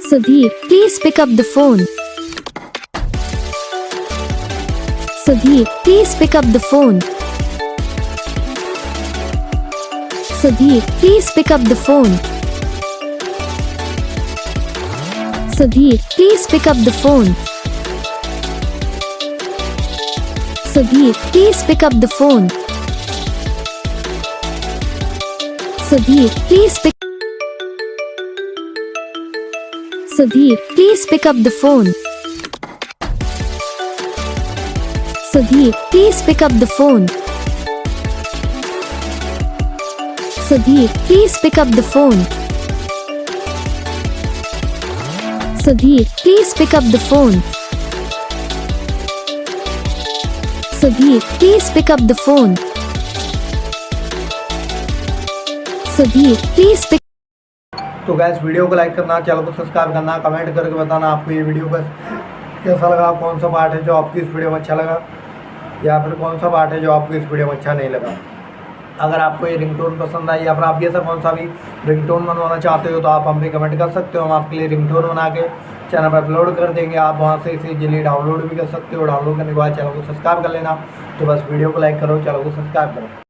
Sudhir, please pick up the phone. Sudhir, please pick up the phone. Sudhir, please pick up the phone. Sudhir, please pick up the phone. Sudhir, please pick up the phone. Sudhir, please pick. Sudhir, please pick up the phone. Sudhir, please pick up the phone. Sudhir, please pick up the phone. Sudhir, please pick up the phone. Sudhir, please pick up the phone. Sudhir, please pick. तो gas video को like करना, channel को subscribe करना, comment करके बताना आपको ये video का कैसा लगा, कौन सा पार्ट है जो आपको इस वीडियो में अच्छा लगा या फिर कौन सा पार्ट है जो आपको इस वीडियो में अच्छा नहीं लगा। अगर आपको ये रिंगटोन पसंद आई या फिर आप ये सब कौन सा भी रिंगटोन बनवाना चाहते हो तो आप हम पे कमेंट कर सकते हो। हम आपके लिए रिंगटोन बना के चैनल पर अपलोड कर देंगे। आप वहाँ से इसे इजीली डाउनलोड भी कर सकते हो। डाउनलोड करने के बाद चैनल को सब्सक्राइब कर लेना। तो बस वीडियो को लाइक करो, चैनल को सब्सक्राइब करो।